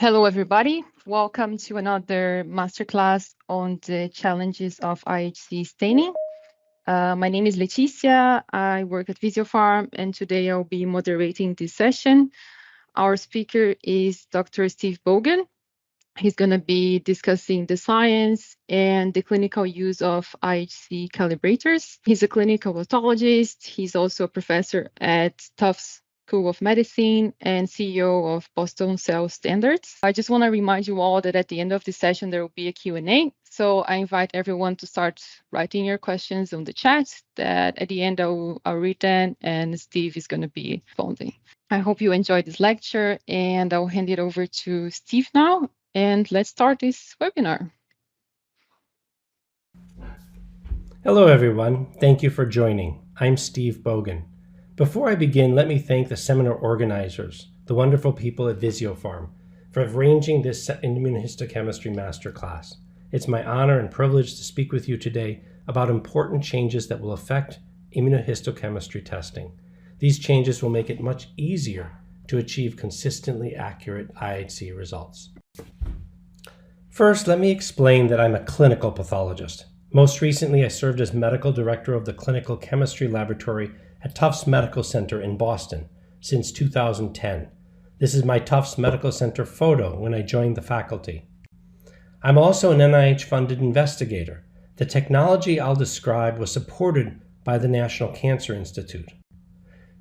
Hello, everybody. Welcome to another masterclass on the challenges of IHC staining. My name is Leticia. I work at Visiopharm, and today I'll be moderating this session. Our speaker is Dr. Steve Bogan. He's going to be discussing the science and the clinical use of IHC calibrators. He's a clinical pathologist. He's also a professor at Tufts School of Medicine and CEO of Boston Cell Standards. I just want to remind you all that at the end of the session, there will be a Q&A. So I invite everyone to start writing your questions on the chat that at the end I'll read them and Steve is going to be responding. I hope you enjoyed this lecture and I'll hand it over to Steve now. And let's start this webinar. Hello, everyone. Thank you for joining. I'm Steve Bogan. Before I begin, let me thank the seminar organizers, the wonderful people at Visiopharm, for arranging this immunohistochemistry masterclass. It's my honor and privilege to speak with you today about important changes that will affect immunohistochemistry testing. These changes will make it much easier to achieve consistently accurate IHC results. First, let me explain that I'm a clinical pathologist. Most recently, I served as medical director of the clinical chemistry laboratory at Tufts Medical Center in Boston since 2010. This is my Tufts Medical Center photo when I joined the faculty. I'm also an NIH-funded investigator. The technology I'll describe was supported by the National Cancer Institute.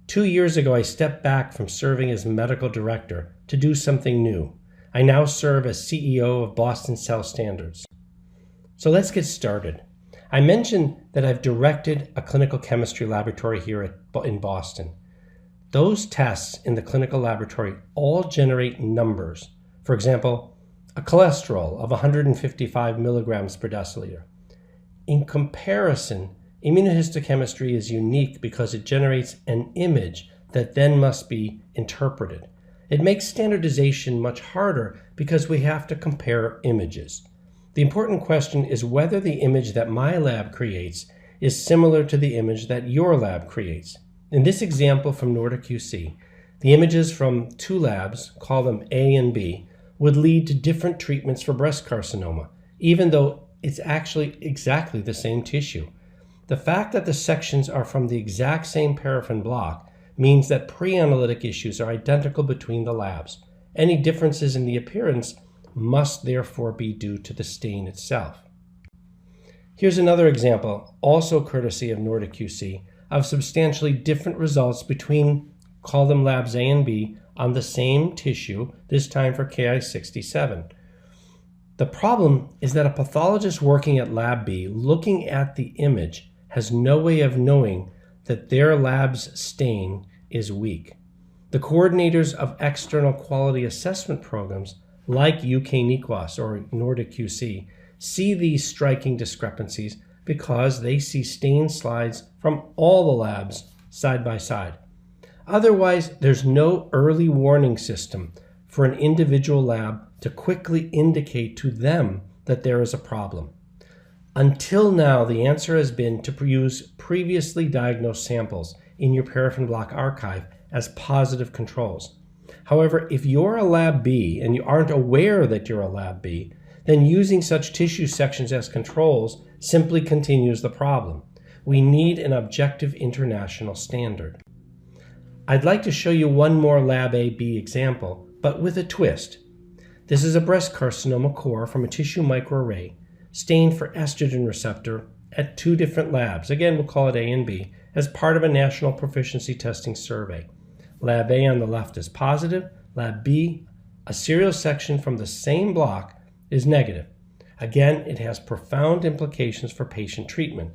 2 years ago, I stepped back from serving as medical director to do something new. I now serve as CEO of Boston Cell Standards. So let's get started. I mentioned that I've directed a clinical chemistry laboratory here in Boston. Those tests in the clinical laboratory all generate numbers. For example, a cholesterol of 155 milligrams per deciliter. In comparison, immunohistochemistry is unique because it generates an image that then must be interpreted. It makes standardization much harder because we have to compare images. The important question is whether the image that my lab creates is similar to the image that your lab creates. In this example from NordiqQC, the images from two labs, call them A and B, would lead to different treatments for breast carcinoma, even though it's actually exactly the same tissue. The fact that the sections are from the exact same paraffin block means that pre-analytic issues are identical between the labs. Any differences in the appearance must therefore be due to the stain itself. Here's another example, also courtesy of NordiqQC, of substantially different results between, call them labs A and B, on the same tissue, this time for Ki67. The problem is that a pathologist working at lab B, looking at the image, has no way of knowing that their lab's stain is weak. The coordinators of external quality assessment programs like UK NIQUAS or NordiqQC see these striking discrepancies because they see stain slides from all the labs side by side. Otherwise, there's no early warning system for an individual lab to quickly indicate to them that there is a problem. Until now, the answer has been to use previously diagnosed samples in your paraffin block archive as positive controls. However, if you're a lab B and you aren't aware that you're a lab B, then using such tissue sections as controls simply continues the problem. We need an objective international standard. I'd like to show you one more lab A-B example, but with a twist. This is a breast carcinoma core from a tissue microarray stained for estrogen receptor at two different labs. Again, we'll call it A and B, as part of a national proficiency testing survey. Lab A on the left is positive. Lab B, a serial section from the same block, is negative. Again, it has profound implications for patient treatment.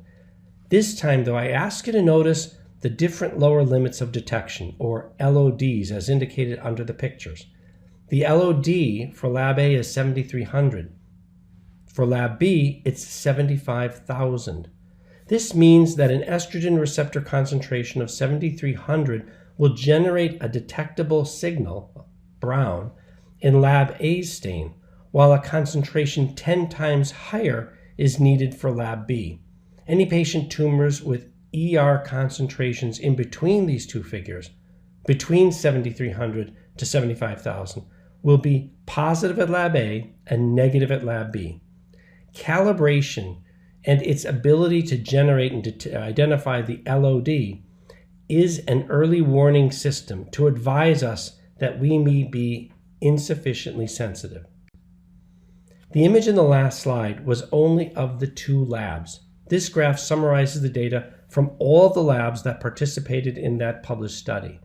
This time, though, I ask you to notice the different lower limits of detection, or LODs, as indicated under the pictures. The LOD for Lab A is 7,300. For Lab B, it's 75,000. This means that an estrogen receptor concentration of 7,300 will generate a detectable signal, brown, in Lab A's stain, while a concentration 10 times higher is needed for Lab B. Any patient tumors with ER concentrations in between these two figures, between 7,300 to 75,000, will be positive at lab A and negative at lab B. Calibration and its ability to generate and to identify the LOD is an early warning system to advise us that we may be insufficiently sensitive. The image in the last slide was only of the 2 labs. This graph summarizes the data from all the labs that participated in that published study.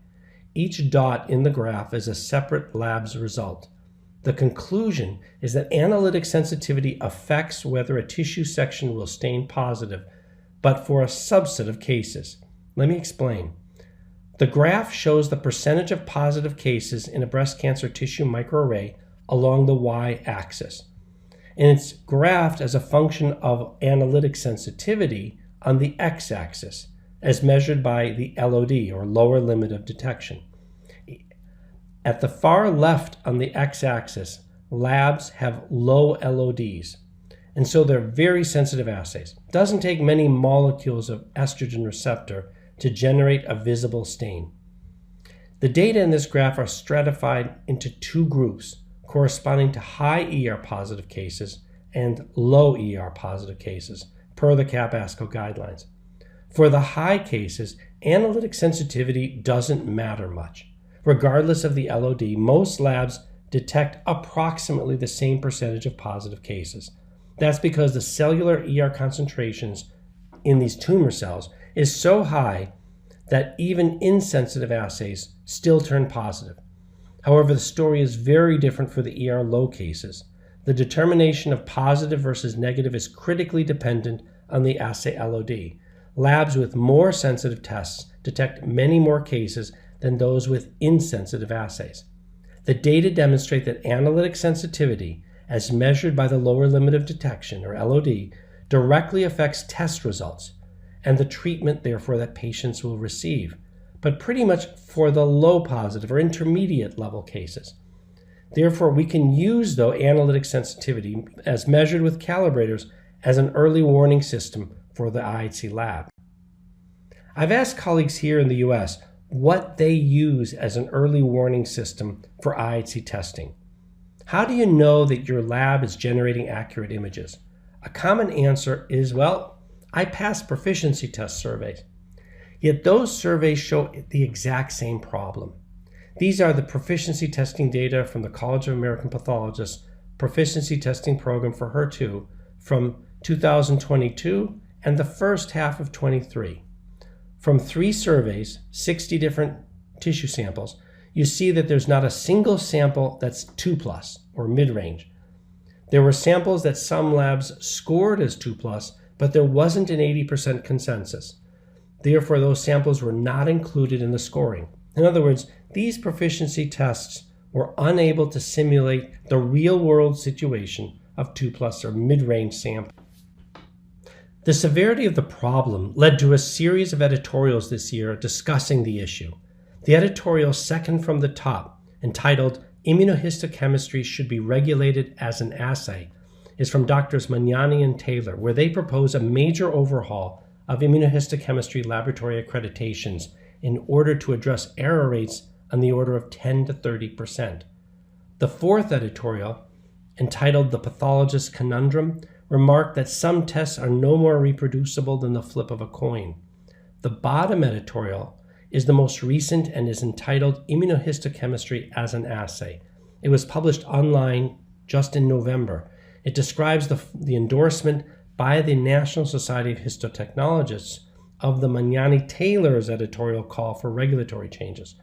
Each dot in the graph is a separate lab's result. The conclusion is that analytic sensitivity affects whether a tissue section will stain positive, but for a subset of cases. Let me explain. The graph shows the percentage of positive cases in a breast cancer tissue microarray along the y-axis, and it's graphed as a function of analytic sensitivity on the x-axis, as measured by the LOD, or lower limit of detection. At the far left on the x-axis, labs have low LODs, and so they're very sensitive assays. It doesn't take many molecules of estrogen receptor to generate a visible stain. The data in this graph are stratified into 2 groups corresponding to high ER positive cases and low ER positive cases, per the CAP-ASCO guidelines. For the high cases, analytic sensitivity doesn't matter much. Regardless of the LOD, most labs detect approximately the same percentage of positive cases. That's because the cellular ER concentrations in these tumor cells is so high that even insensitive assays still turn positive. However, the story is very different for the ER low cases. The determination of positive versus negative is critically dependent on the assay LOD. Labs with more sensitive tests detect many more cases than those with insensitive assays. The data demonstrate that analytic sensitivity, as measured by the lower limit of detection, or LOD, directly affects test results and the treatment, therefore, that patients will receive, but pretty much for the low positive or intermediate level cases. Therefore, we can use, though, analytic sensitivity as measured with calibrators as an early warning system for the IHC lab. I've asked colleagues here in the US what they use as an early warning system for IHC testing. How do you know that your lab is generating accurate images? A common answer is, well, I pass proficiency test surveys. Yet those surveys show the exact same problem. These are the proficiency testing data from the College of American Pathologists proficiency testing program for HER2 from 2022 and the first half of 23. From 3 surveys, 60 different tissue samples, you see that there's not a single sample that's 2+ or mid-range. There were samples that some labs scored as 2+, but there wasn't an 80% consensus. Therefore, those samples were not included in the scoring. In other words, these proficiency tests were unable to simulate the real-world situation of 2+ or mid-range samples. The severity of the problem led to a series of editorials this year discussing the issue. The editorial second from the top, entitled "Immunohistochemistry Should Be Regulated as an Assay," is from Drs. Magnani and Taylor, where they propose a major overhaul of immunohistochemistry laboratory accreditations in order to address error rates on the order of 10 to 30%. The fourth editorial, entitled "The Pathologist's Conundrum," remarked that some tests are no more reproducible than the flip of a coin. The bottom editorial is the most recent and is entitled "Immunohistochemistry as an Assay." It was published online just in November. It describes the endorsement by the National Society of Histotechnologists of the Magnani-Taylor's editorial call for regulatory changes.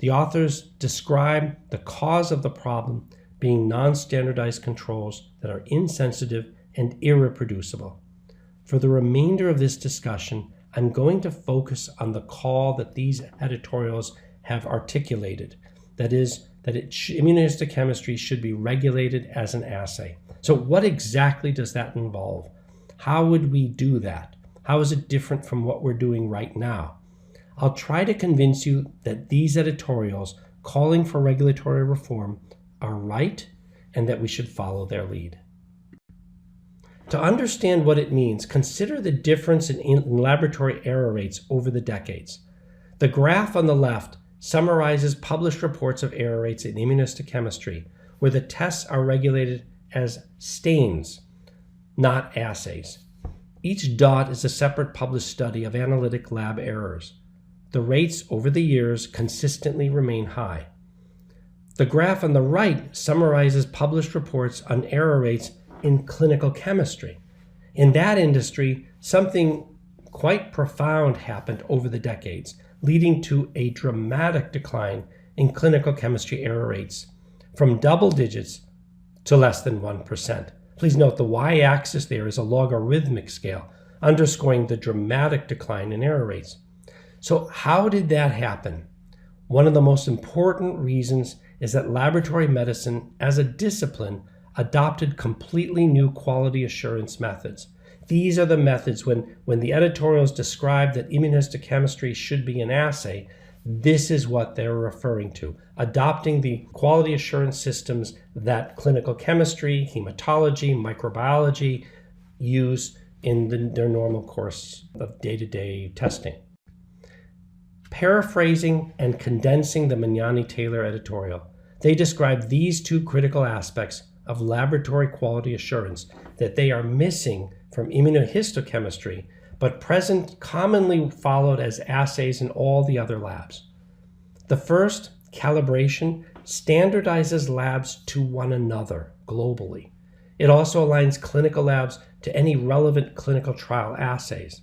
The authors describe the cause of the problem being non-standardized controls that are insensitive and irreproducible. For the remainder of this discussion, I'm going to focus on the call that these editorials have articulated, that is, that immunohistochemistry should be regulated as an assay. So what exactly does that involve? How would we do that? How is it different from what we're doing right now? I'll try to convince you that these editorials calling for regulatory reform are right and that we should follow their lead. To understand what it means, consider the difference in laboratory error rates over the decades. The graph on the left summarizes published reports of error rates in immunohistochemistry, where the tests are regulated as stains, not assays. Each dot is a separate published study of analytic lab errors. The rates over the years consistently remain high. The graph on the right summarizes published reports on error rates in clinical chemistry. In that industry, something quite profound happened over the decades, leading to a dramatic decline in clinical chemistry error rates from double digits to less than 1%. Please note the y-axis there is a logarithmic scale, underscoring the dramatic decline in error rates. So how did that happen? One of the most important reasons is that laboratory medicine as a discipline adopted completely new quality assurance methods. These are the methods when the editorials describe that immunohistochemistry should be an assay, this is what they're referring to, adopting the quality assurance systems that clinical chemistry, hematology, microbiology use in their normal course of day-to-day testing. Paraphrasing and condensing the Magnani-Taylor editorial, they describe these two critical aspects of laboratory quality assurance that they are missing from immunohistochemistry, but commonly followed as assays in all the other labs. The first, calibration, standardizes labs to one another globally. It also aligns clinical labs to any relevant clinical trial assays.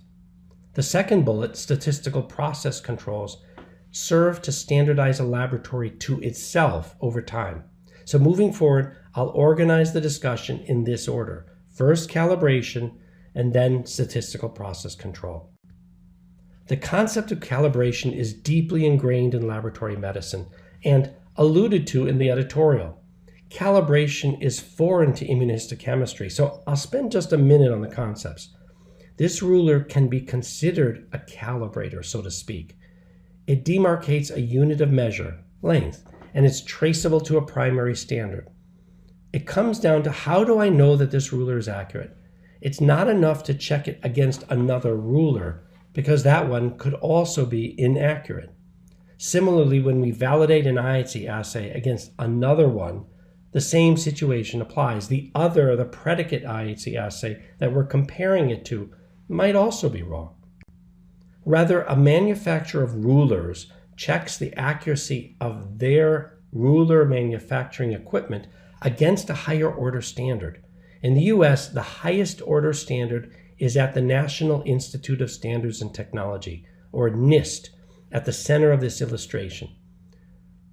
The second bullet, statistical process controls, serve to standardize a laboratory to itself over time. So moving forward, I'll organize the discussion in this order. First, calibration, and then statistical process control. The concept of calibration is deeply ingrained in laboratory medicine and alluded to in the editorial. Calibration is foreign to immunohistochemistry, so I'll spend just a minute on the concepts. This ruler can be considered a calibrator, so to speak. It demarcates a unit of measure, length, and it's traceable to a primary standard. It comes down to how do I know that this ruler is accurate? It's not enough to check it against another ruler because that one could also be inaccurate. Similarly, when we validate an IHC assay against another one, the same situation applies. The predicate IHC assay that we're comparing it to might also be wrong. Rather, a manufacturer of rulers checks the accuracy of their ruler manufacturing equipment against a higher order standard. In the US, the highest order standard is at the National Institute of Standards and Technology, or NIST, at the center of this illustration.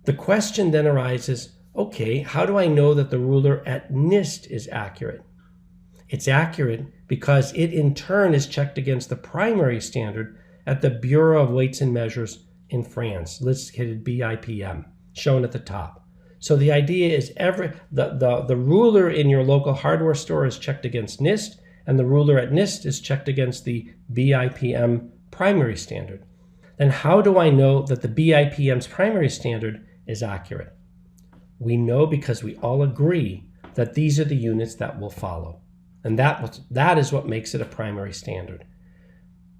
The question then arises, okay, how do I know that the ruler at NIST is accurate? It's accurate because it in turn is checked against the primary standard at the Bureau of Weights and Measures in France, listed BIPM, shown at the top. So the idea is the ruler in your local hardware store is checked against NIST, and the ruler at NIST is checked against the BIPM primary standard. Then how do I know that the BIPM's primary standard is accurate? We know because we all agree that these are the units that will follow. And that is what makes it a primary standard.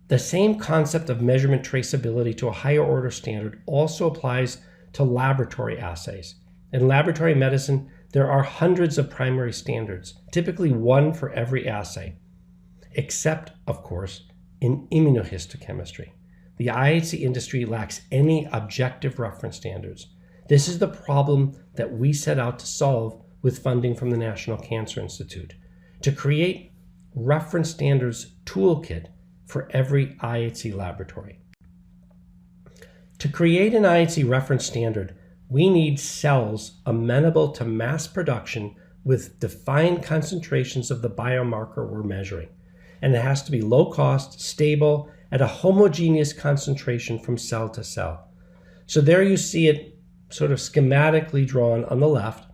The same concept of measurement traceability to a higher order standard also applies to laboratory assays. In laboratory medicine, there are hundreds of primary standards, typically one for every assay, except, of course, in immunohistochemistry. The IHC industry lacks any objective reference standards. This is the problem that we set out to solve with funding from the National Cancer Institute, to create reference standards toolkit for every IHC laboratory. To create an IHC reference standard, we need cells amenable to mass production with defined concentrations of the biomarker we're measuring. And it has to be low cost, stable, at a homogeneous concentration from cell to cell. So there you see it sort of schematically drawn on the left,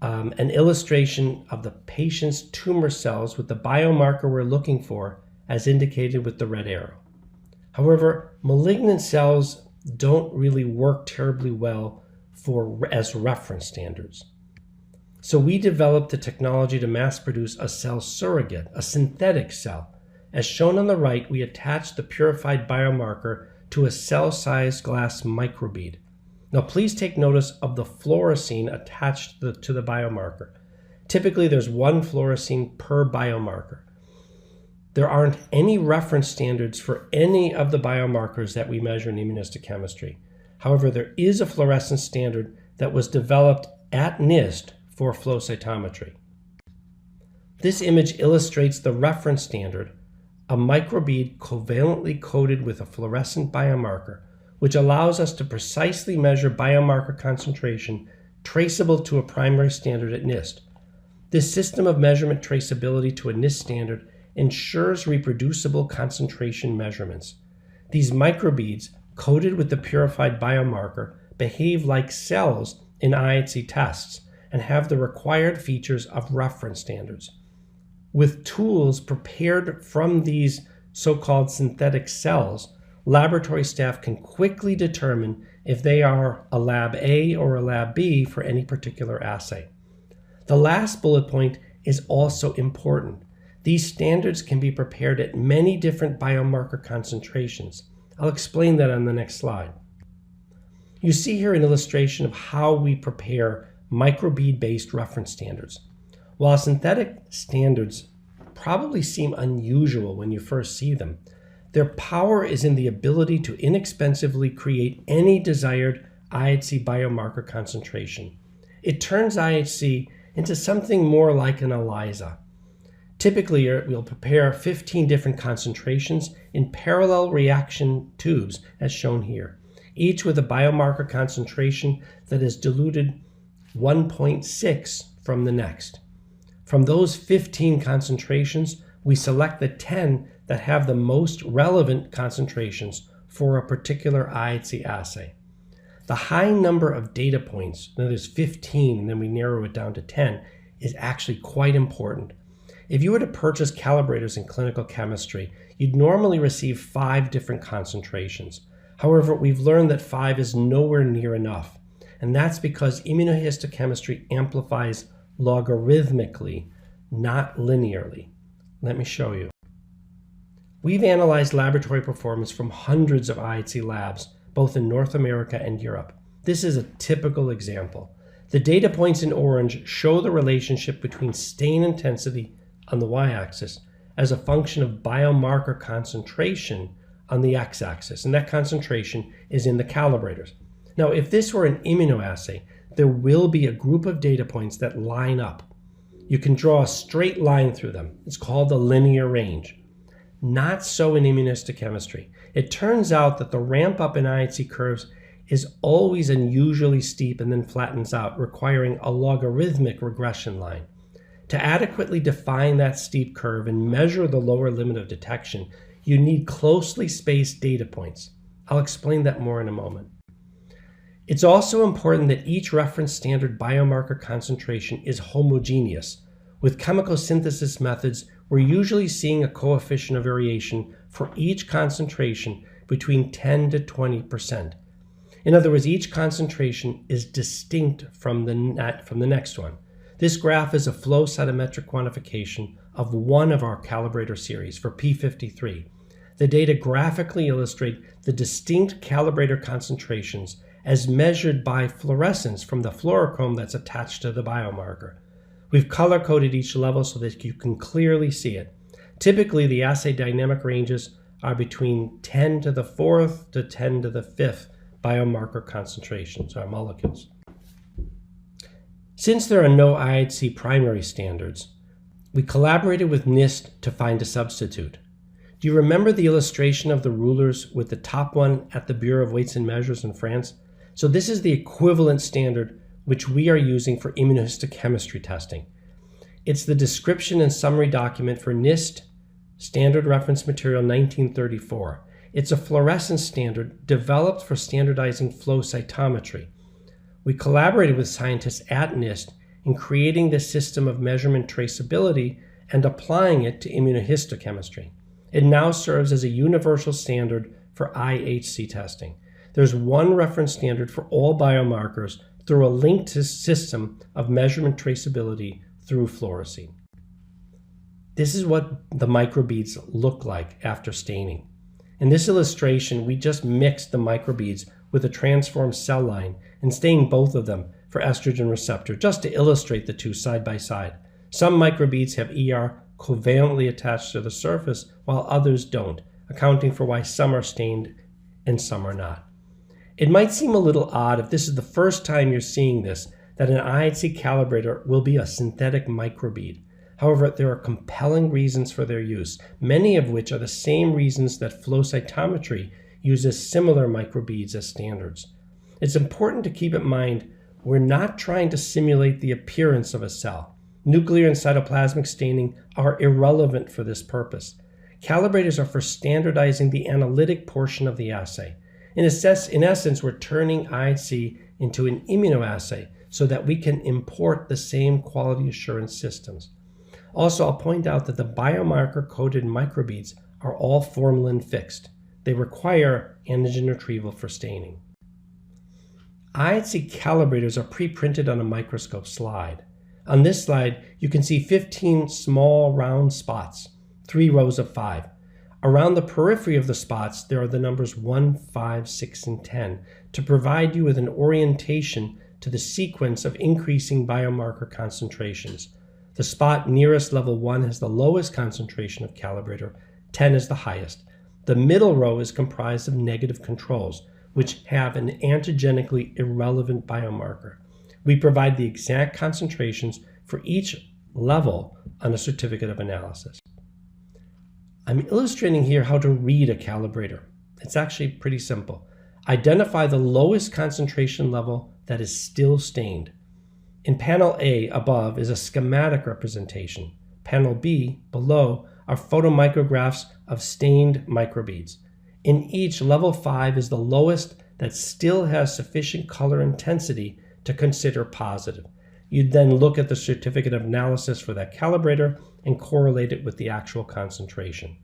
an illustration of the patient's tumor cells with the biomarker we're looking for as indicated with the red arrow. However, malignant cells don't really work terribly well as reference standards. So we developed the technology to mass produce a cell surrogate, a synthetic cell. As shown on the right, we attach the purified biomarker to a cell-sized glass microbead. Now please take notice of the fluorescein attached to the biomarker. Typically there's one fluorescein per biomarker. There aren't any reference standards for any of the biomarkers that we measure in immunohistochemistry. However, there is a fluorescence standard that was developed at NIST for flow cytometry. This image illustrates the reference standard, a microbead covalently coated with a fluorescent biomarker, which allows us to precisely measure biomarker concentration traceable to a primary standard at NIST. This system of measurement traceability to a NIST standard ensures reproducible concentration measurements. These microbeads, coated with the purified biomarker, behave like cells in IHC tests and have the required features of reference standards. With tools prepared from these so-called synthetic cells, laboratory staff can quickly determine if they are a lab A or a lab B for any particular assay. The last bullet point is also important. These standards can be prepared at many different biomarker concentrations. I'll explain that on the next slide. You see here an illustration of how we prepare microbead-based reference standards. While synthetic standards probably seem unusual when you first see them, their power is in the ability to inexpensively create any desired IHC biomarker concentration. It turns IHC into something more like an ELISA. Typically, we'll prepare 15 different concentrations in parallel reaction tubes, as shown here, each with a biomarker concentration that is diluted 1.6 from the next. From those 15 concentrations, we select the 10 that have the most relevant concentrations for a particular IHC assay. The high number of data points, now there's 15 and then we narrow it down to 10, is actually quite important. If you were to purchase calibrators in clinical chemistry, you'd normally receive 5 different concentrations. However, we've learned that 5 is nowhere near enough, and that's because immunohistochemistry amplifies logarithmically, not linearly. Let me show you. We've analyzed laboratory performance from hundreds of IHC labs, both in North America and Europe. This is a typical example. The data points in orange show the relationship between stain intensity on the y-axis as a function of biomarker concentration on the x-axis, and that concentration is in the calibrators. Now, if this were an immunoassay, there will be a group of data points that line up. You can draw a straight line through them. It's called the linear range. Not so in immunohistochemistry. It turns out that the ramp up in IHC curves is always unusually steep and then flattens out, requiring a logarithmic regression line. To adequately define that steep curve and measure the lower limit of detection, you need closely spaced data points. I'll explain that more in a moment. It's also important that each reference standard biomarker concentration is homogeneous. With chemical synthesis methods, we're usually seeing a coefficient of variation for each concentration between 10 to 20%. In other words, each concentration is distinct from the next one. This graph is a flow cytometric quantification of one of our calibrator series for P53. The data graphically illustrate the distinct calibrator concentrations as measured by fluorescence from the fluorochrome that's attached to the biomarker. We've color-coded each level so that you can clearly see it. Typically, the assay dynamic ranges are between 10 to the 4th to 10 to the 5th biomarker concentrations, or molecules. Since there are no IHC primary standards, we collaborated with NIST to find a substitute. Do you remember the illustration of the rulers with the top one at the Bureau of Weights and Measures in France? So this is the equivalent standard which we are using for immunohistochemistry testing. It's the description and summary document for NIST Standard Reference Material 1934. It's a fluorescence standard developed for standardizing flow cytometry. We collaborated with scientists at NIST in creating this system of measurement traceability and applying it to immunohistochemistry. It now serves as a universal standard for IHC testing. There's one reference standard for all biomarkers through a linked system of measurement traceability through fluorescein. This is what the microbeads look like after staining. In this illustration, we just mixed the microbeads with a transformed cell line and stained both of them for estrogen receptor, just to illustrate the two side by side. Some microbeads have ER covalently attached to the surface, while others don't, accounting for why some are stained and some are not. It might seem a little odd if this is the first time you're seeing this, that an IHC calibrator will be a synthetic microbead. However, there are compelling reasons for their use, many of which are the same reasons that flow cytometry uses similar microbeads as standards. It's important to keep in mind we're not trying to simulate the appearance of a cell. Nuclear and cytoplasmic staining are irrelevant for this purpose. Calibrators are for standardizing the analytic portion of the assay. In essence, we're turning IHC into an immunoassay so that we can import the same quality assurance systems. Also, I'll point out that the biomarker-coated microbeads are all formalin fixed. They require antigen retrieval for staining. IHC calibrators are pre-printed on a microscope slide. On this slide, you can see 15 small round spots, 3 rows of 5. Around the periphery of the spots, there are the numbers 1, 5, 6, and 10 to provide you with an orientation to the sequence of increasing biomarker concentrations. The spot nearest level 1 has the lowest concentration of calibrator, 10 is the highest. The middle row is comprised of negative controls, which have an antigenically irrelevant biomarker. We provide the exact concentrations for each level on a certificate of analysis. I'm illustrating here how to read a calibrator. It's actually pretty simple. Identify the lowest concentration level that is still stained. In panel A above is a schematic representation. Panel B below are photomicrographs of stained microbeads. In each, level 5 is the lowest that still has sufficient color intensity to consider positive. You'd then look at the certificate of analysis for that calibrator and correlate it with the actual concentration.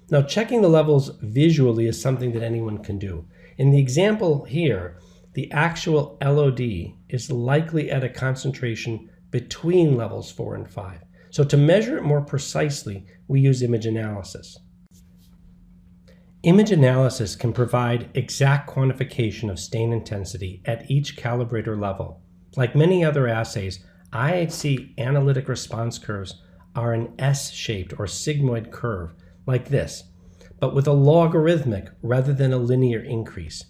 Now, checking the levels visually is something that anyone can do. In the example here, the actual LOD is likely at a concentration between levels 4 and 5. So to measure it more precisely, we use image analysis. Image analysis can provide exact quantification of stain intensity at each calibrator level. Like many other assays, IHC analytic response curves are an S-shaped or sigmoid curve like this, but with a logarithmic rather than a linear increase.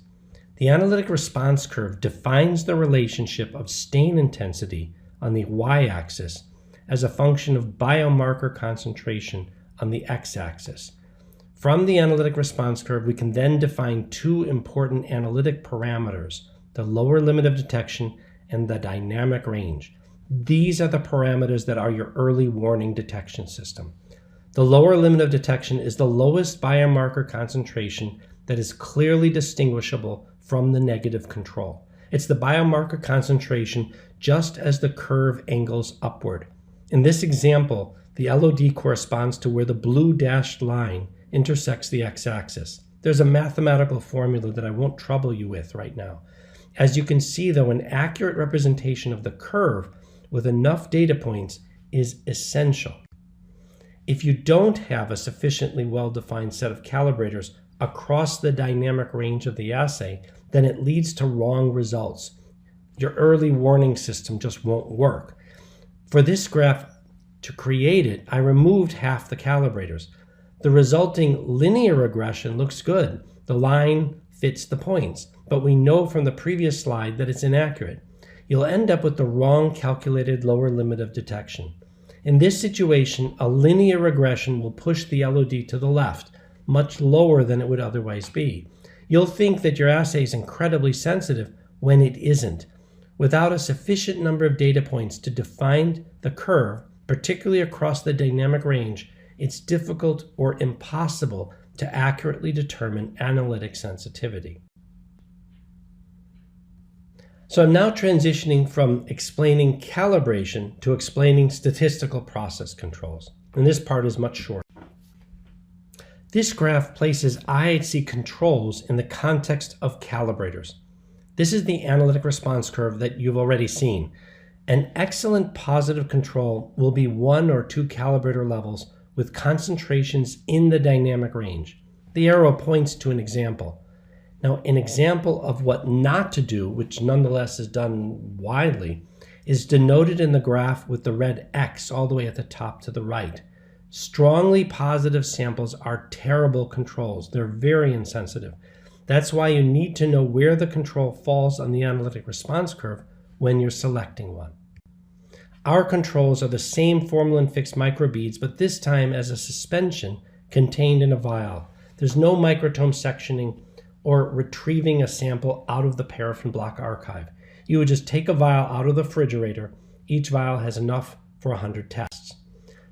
The analytic response curve defines the relationship of stain intensity on the y-axis as a function of biomarker concentration on the x-axis. From the analytic response curve, we can then define two important analytic parameters, the lower limit of detection and the dynamic range. These are the parameters that are your early warning detection system. The lower limit of detection is the lowest biomarker concentration that is clearly distinguishable from the negative control. It's the biomarker concentration just as the curve angles upward. In this example, the LOD corresponds to where the blue dashed line intersects the x-axis. There's a mathematical formula that I won't trouble you with right now. As you can see, though, an accurate representation of the curve with enough data points is essential. If you don't have a sufficiently well-defined set of calibrators across the dynamic range of the assay, then it leads to wrong results. Your early warning system just won't work. For this graph, to create it, I removed half the calibrators. The resulting linear regression looks good. The line fits the points, but we know from the previous slide that it's inaccurate. You'll end up with the wrong calculated lower limit of detection. In this situation, a linear regression will push the LOD to the left, much lower than it would otherwise be. You'll think that your assay is incredibly sensitive when it isn't. Without a sufficient number of data points to define the curve, particularly across the dynamic range, it's difficult or impossible to accurately determine analytic sensitivity. So I'm now transitioning from explaining calibration to explaining statistical process controls, and this part is much shorter. This graph places IHC controls in the context of calibrators. This is the analytic response curve that you've already seen. An excellent positive control will be 1 or 2 calibrator levels with concentrations in the dynamic range. The arrow points to an example. Now, an example of what not to do, which nonetheless is done widely, is denoted in the graph with the red X all the way at the top to the right. Strongly positive samples are terrible controls. They're very insensitive. That's why you need to know where the control falls on the analytic response curve when you're selecting one. Our controls are the same formalin-fixed microbeads, but this time as a suspension contained in a vial. There's no microtome sectioning or retrieving a sample out of the paraffin block archive. You would just take a vial out of the refrigerator. Each vial has enough for 100 tests.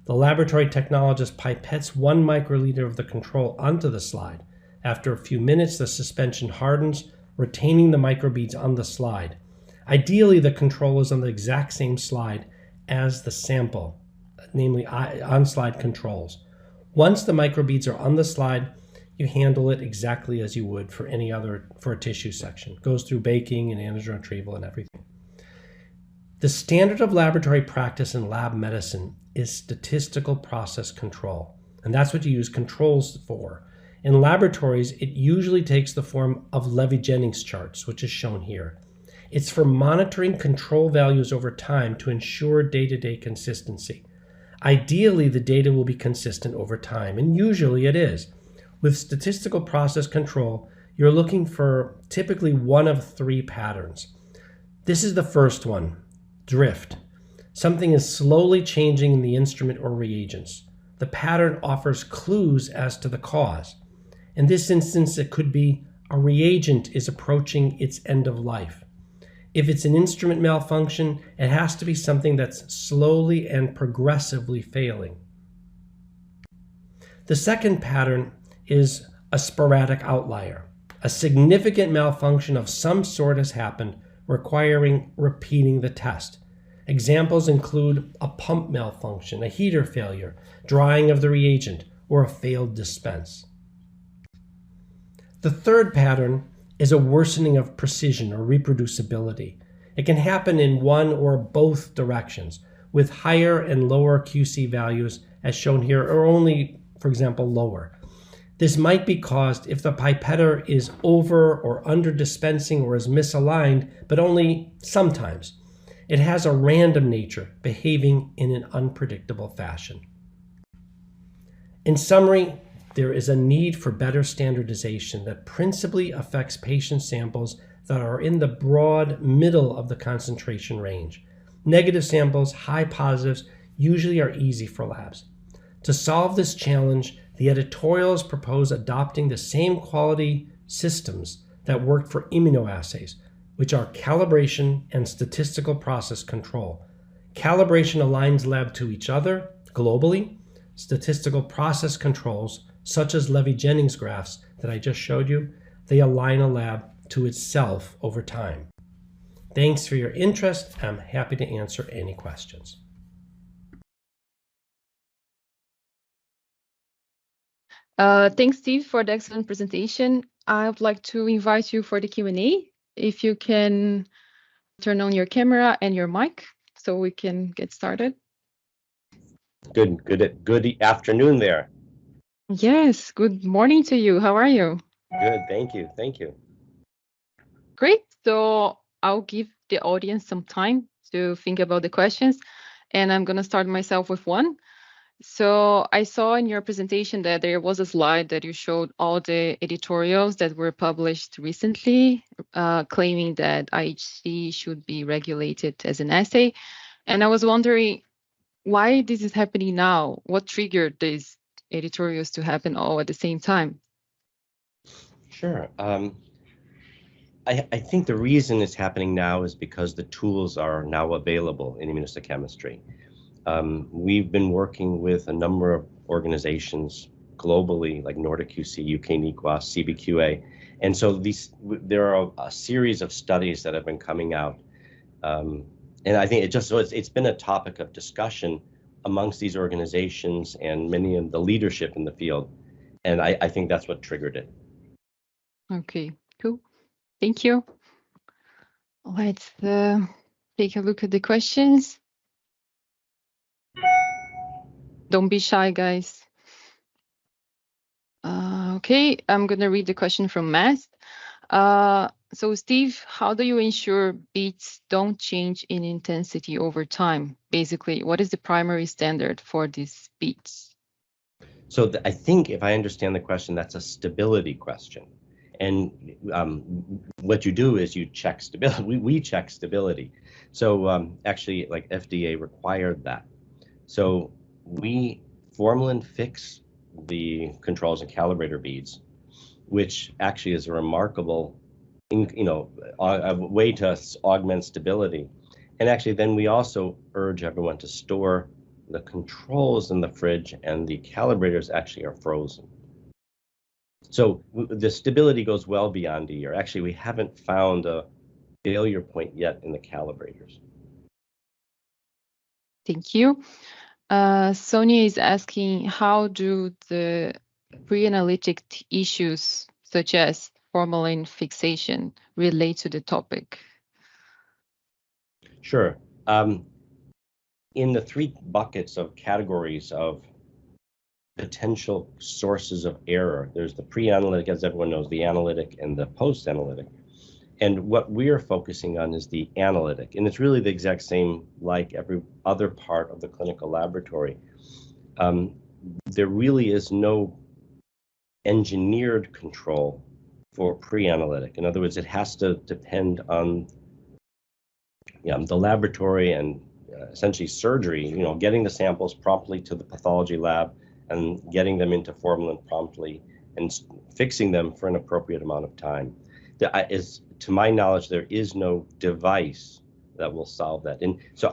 The laboratory technologist pipettes 1 microliter of the control onto the slide. After a few minutes, the suspension hardens, retaining the microbeads on the slide. Ideally, the control is on the exact same slide as the sample, namely on-slide controls. Once the microbeads are on the slide, you handle it exactly as you would for any other, for a tissue section. It goes through baking and antigen retrieval and everything. The standard of laboratory practice in lab medicine is statistical process control, and that's what you use controls for. In laboratories, it usually takes the form of Levy-Jennings charts, which is shown here. It's for monitoring control values over time to ensure day-to-day consistency. Ideally, the data will be consistent over time, and usually it is. With statistical process control, you're looking for typically one of 3 patterns. This is the first one, drift. Something is slowly changing in the instrument or reagents. The pattern offers clues as to the cause. In this instance, it could be a reagent is approaching its end of life. If it's an instrument malfunction, it has to be something that's slowly and progressively failing. The second pattern is a sporadic outlier. A significant malfunction of some sort has happened, requiring repeating the test. Examples include a pump malfunction, a heater failure, drying of the reagent, or a failed dispense. The third pattern is a worsening of precision or reproducibility. It can happen in one or both directions, with higher and lower QC values, as shown here, or only, for example, lower. This might be caused if the pipetter is over or under dispensing or is misaligned, but only sometimes. It has a random nature, behaving in an unpredictable fashion. In summary, there is a need for better standardization that principally affects patient samples that are in the broad middle of the concentration range. Negative samples, high positives, usually are easy for labs. To solve this challenge, the editorials propose adopting the same quality systems that work for immunoassays, which are calibration and statistical process control. Calibration aligns lab to each other globally. Statistical process controls, such as Levy-Jennings graphs that I just showed you, they align a lab to itself over time. Thanks for your interest. I'm happy to answer any questions. Thanks, Steve, for the excellent presentation. I would like to invite you for the Q&A. If you can turn on your camera and your mic so we can get started. Good afternoon there. Yes, good morning to you. How are you? Good, thank you. Great. So I'll give the audience some time to think about the questions, and I'm going to start myself with one. So I saw in your presentation that there was a slide that you showed all the editorials that were published recently, claiming that IHC should be regulated as an assay. And I was wondering why this is happening now. What triggered these editorials to happen all at the same time? Sure. I think the reason it's happening now is because the tools are now available in immunohistochemistry. We've been working with a number of organizations globally, like Nordic QC, UK NIQUA, CBQA, and so there are a series of studies that have been coming out, and I think it's been a topic of discussion amongst these organizations and many of the leadership in the field, and I think that's what triggered it. Okay, cool. Thank you. Let's take a look at the questions. Don't be shy, guys. Okay, I'm going to read the question from Matt. So Steve, how do you ensure beats don't change in intensity over time? Basically, what is the primary standard for these beats? So I think if I understand the question, that's a stability question. And what you do is you check stability. We check stability. So actually, like FDA required that. So we formalin fix the controls and calibrator beads, which actually is a remarkable, a way to augment stability. And actually, then we also urge everyone to store the controls in the fridge, and the calibrators actually are frozen. So the stability goes well beyond a year. Actually, we haven't found a failure point yet in the calibrators. Thank you. Sonia is asking, how do the pre-analytic issues such as formalin fixation relate to the topic? Sure. In the three buckets of categories of potential sources of error, there's the pre-analytic, as everyone knows, the analytic, and the post-analytic. And what we're focusing on is the analytic, and it's really the exact same like every other part of the clinical laboratory. There really is no engineered control for pre-analytic. In other words, it has to depend on the laboratory and essentially surgery, getting the samples promptly to the pathology lab and getting them into formalin promptly and fixing them for an appropriate amount of time. To my knowledge, there is no device that will solve that. And so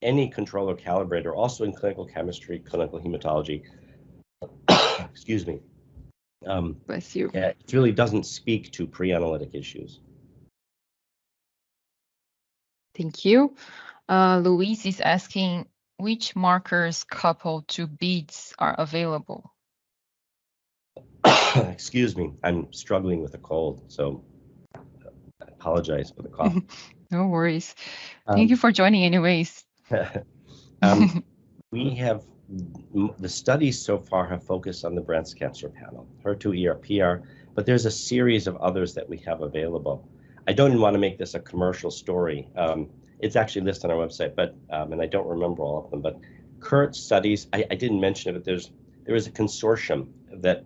any controller calibrator, also in clinical chemistry, clinical hematology, excuse me, Bless you. it really doesn't speak to pre-analytic issues. Thank you. Louise is asking, which markers coupled to beads are available? Excuse me, I'm struggling with a cold, so I apologize for the cough. No worries. Thank you for joining anyways. We have, the studies so far have focused on the breast cancer panel, HER2, ER, PR, but there's a series of others that we have available. I don't even want to make this a commercial story. It's actually listed on our website, but and I don't remember all of them, but current studies, I didn't mention it, but there is a consortium that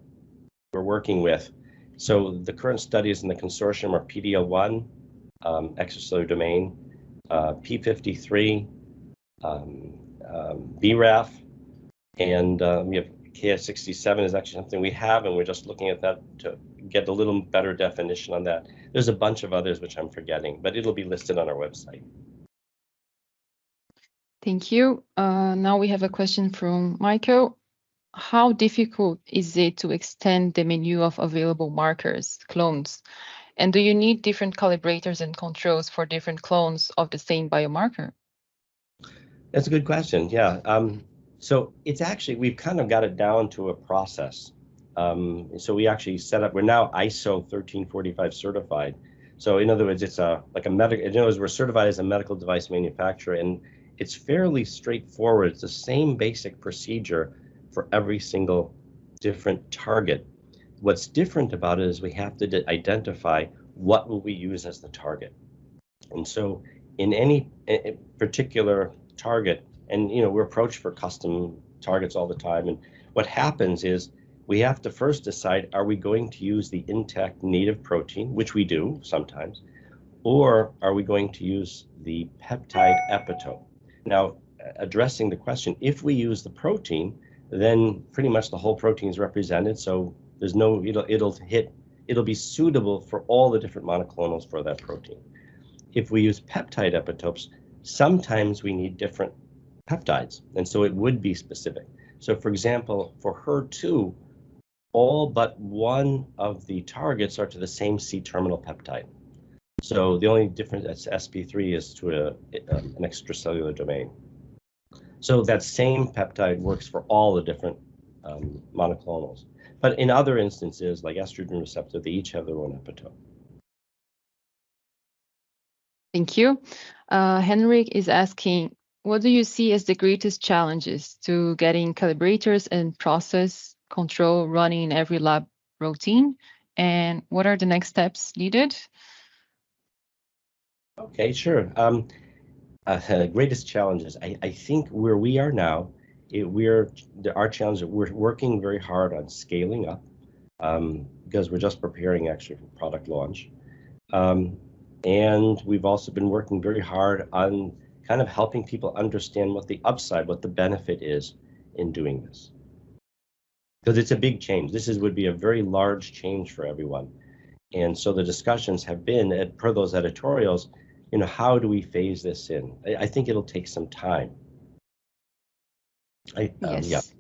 we're working with. So the current studies in the consortium are PD-L1, extracellular domain, P53, BRAF, and we have KS67 is actually something we have, and we're just looking at that to get a little better definition on that. There's a bunch of others which I'm forgetting, but it'll be listed on our website. Thank you. Now we have a question from Michael. How difficult is it to extend the menu of available markers, clones? And do you need different calibrators and controls for different clones of the same biomarker? That's a good question, yeah. So it's actually, we've kind of got it down to a process. So we actually we're now ISO 1345 certified. So in other words, it's we're certified as a medical device manufacturer, and it's fairly straightforward. It's the same basic procedure for every single different target. What's different about it is we have to identify what will we use as the target. And so in any particular target, and we're approached for custom targets all the time, and what happens is we have to first decide, are we going to use the intact native protein, which we do sometimes, or are we going to use the peptide epitope? Now, addressing the question, if we use the protein, then pretty much the whole protein is represented, so there's no, it'll be suitable for all the different monoclonals for that protein. If we use peptide epitopes, sometimes we need different peptides, and so it would be specific. So for example, for HER2, all but one of the targets are to the same C-terminal peptide. So the only difference at SP3 is to an extracellular domain. So that same peptide works for all the different monoclonals. But in other instances, like estrogen receptor, they each have their own epitope. Thank you. Henrik is asking, what do you see as the greatest challenges to getting calibrators and process control running in every lab routine? And what are the next steps needed? Okay, sure. Greatest challenges. I think where we are now, our challenge is we're working very hard on scaling up because we're just preparing actually for product launch. And we've also been working very hard on kind of helping people understand what the upside, what the benefit is in doing this. Because it's a big change. Would be a very large change for everyone. And so the discussions have been, per those editorials, how do we phase this in? I think it'll take some time. Yes.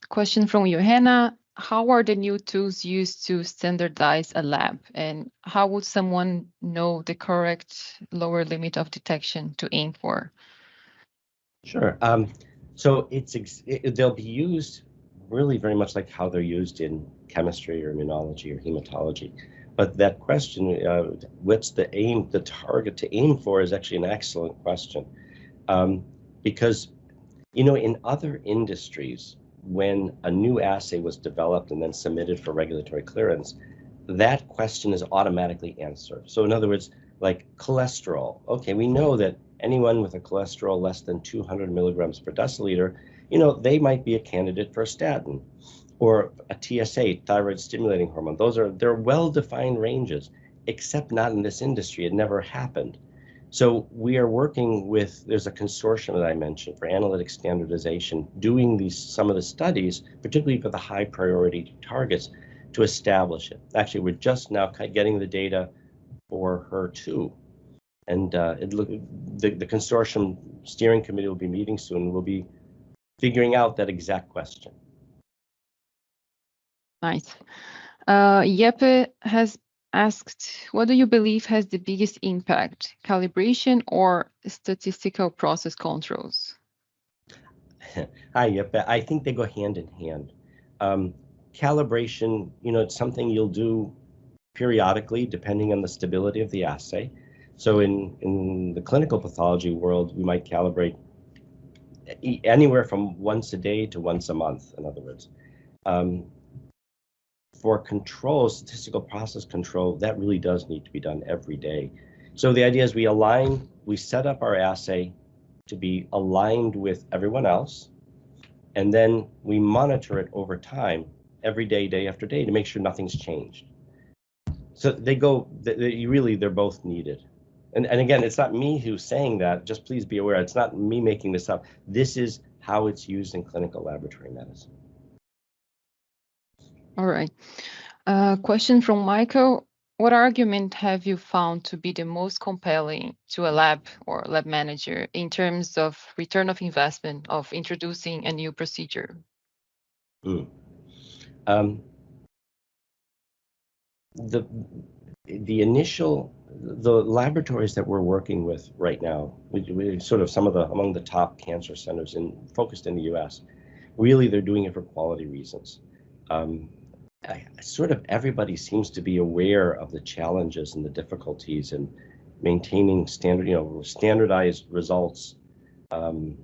Question from Johanna. How are the new tools used to standardize a lab? And how would someone know the correct lower limit of detection to aim for? Sure. So they'll be used really very much like how they're used in chemistry or immunology or hematology. But that question, what's the target to aim for, is actually an excellent question. Because, in other industries, when a new assay was developed and then submitted for regulatory clearance, that question is automatically answered. So in other words, like cholesterol, okay, we know that anyone with a cholesterol less than 200 milligrams per deciliter, they might be a candidate for a statin or a TSA, thyroid stimulating hormone. They're well-defined ranges, except not in this industry. It never happened. So we are working with, there's a consortium that I mentioned for analytic standardization, doing some of the studies, particularly for the high priority targets, to establish it. Actually, we're just now getting the data for HER2. And the consortium steering committee will be meeting soon. We'll be figuring out that exact question. Nice. Jeppe has asked, what do you believe has the biggest impact, calibration or statistical process controls? Hi, Jeppe. I think they go hand in hand. Calibration, it's something you'll do periodically depending on the stability of the assay. So in the clinical pathology world, we might calibrate anywhere from once a day to once a month, in other words. For control, statistical process control, that really does need to be done every day. So the idea is we set up our assay to be aligned with everyone else, and then we monitor it over time, every day, day after day, to make sure nothing's changed. So they're both needed. And again, it's not me who's saying that, just please be aware, it's not me making this up. This is how it's used in clinical laboratory medicine. All right. Question from Michael. What argument have you found to be the most compelling to a lab or lab manager in terms of return of investment of introducing a new procedure? The laboratories that we're working with right now, we sort of among the top cancer centers focused in the U.S., really they're doing it for quality reasons. Sort of everybody seems to be aware of the challenges and the difficulties in maintaining standardized results. And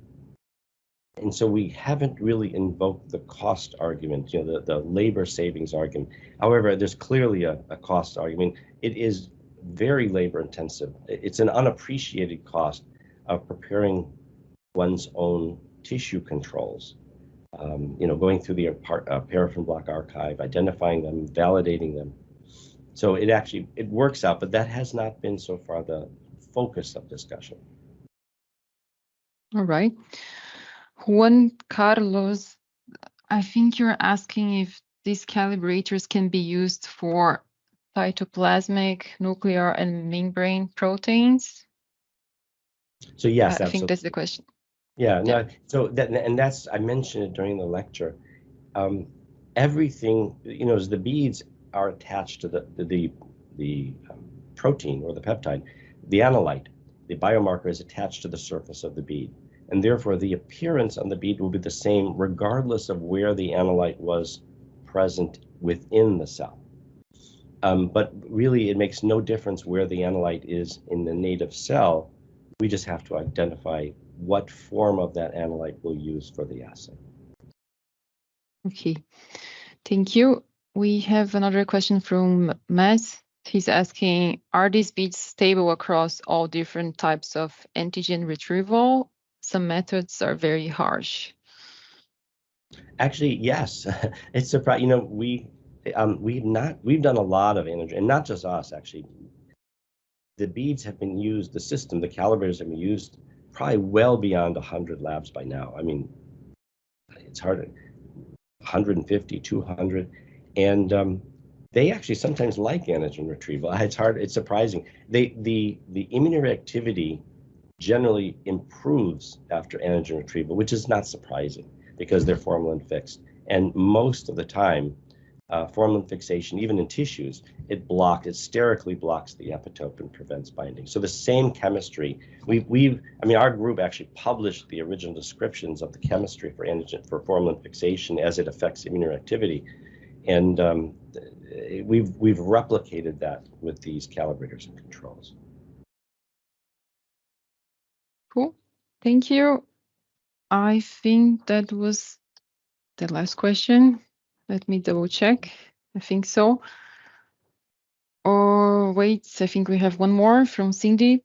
so we haven't really invoked the cost argument, the labor savings argument. However, there's clearly a cost argument. It is very labor intensive. It's an unappreciated cost of preparing one's own tissue controls. Going through the paraffin block archive, identifying them, validating them. So it works out, but that has not been so far the focus of discussion. All right. Juan Carlos, I think you're asking if these calibrators can be used for cytoplasmic, nuclear, and membrane proteins. So yes, I absolutely. think that's the question. Yeah, no. So I mentioned it during the lecture. Everything, as the beads are attached to the protein or the peptide, the analyte, the biomarker is attached to the surface of the bead, and therefore the appearance on the bead will be the same regardless of where the analyte was present within the cell. But really, it makes no difference where the analyte is in the native cell. We just have to identify what form of that analyte we'll use for the assay. Okay, thank you. We have another question from Matt. He's asking, are these beads stable across all different types of antigen retrieval? Some methods are very harsh. Actually, yes. It's surprising. You know, we've done a lot of antigen, and not just us, actually. The beads have been used, the system, the calibrators have been used probably well beyond 100 labs by now. I mean, it's hard, 150, 200, and they actually sometimes like antigen retrieval. It's surprising. The immunoreactivity generally improves after antigen retrieval, which is not surprising because they're formalin fixed. And most of the time, formalin fixation, even in tissues, it sterically blocks the epitope and prevents binding. So the same chemistry, our group actually published the original descriptions of the chemistry for formalin fixation as it affects immunoreactivity, and we've replicated that with these calibrators and controls. Cool, thank you. I think that was the last question. Let me double check. I think so. Or wait, I think we have one more from Cindy.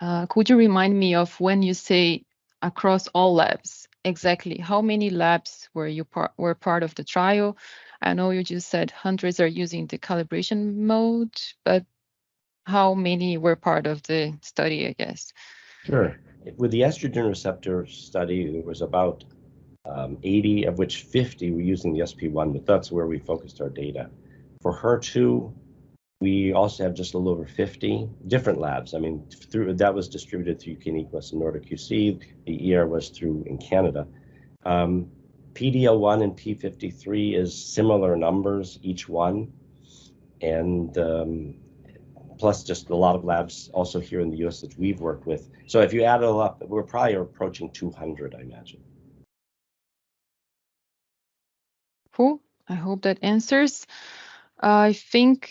Could you remind me of when you say across all labs, exactly how many labs were part of the trial? I know you just said hundreds are using the calibration mode, but how many were part of the study, I guess? Sure. With the estrogen receptor study, there was about 80, of which 50 were using the SP1, but that's where we focused our data. For HER2, we also have just a little over 50 different labs. I mean, that was distributed through Uniqueness and Nordic QC. The ER was through in Canada. PDL1 and P53 is similar numbers, each one. And plus just a lot of labs also here in the US that we've worked with. So if you add it all up, we're probably approaching 200, I imagine. Cool. I hope that answers. I think,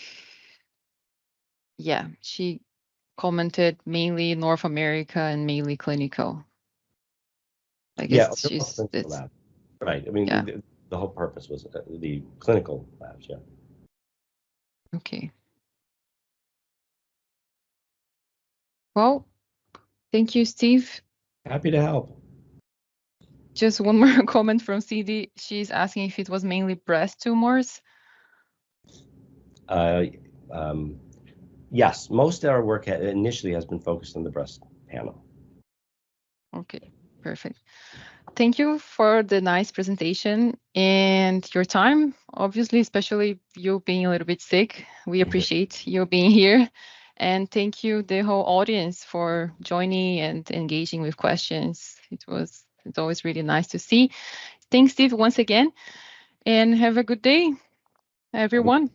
yeah, she commented mainly North America and mainly clinical. I guess she's lab. Right. I mean, yeah. The whole purpose was the clinical labs. Yeah. Okay. Well, thank you, Steve. Happy to help. Just one more comment from CD. She's asking if it was mainly breast tumors. Yes, most of our work initially has been focused on the breast panel. Okay, perfect. Thank you for the nice presentation and your time, obviously, especially you being a little bit sick. We appreciate you being here. And thank you, the whole audience, for joining and engaging with questions. It's always really nice to see. Thanks, Steve, once again, and have a good day, everyone.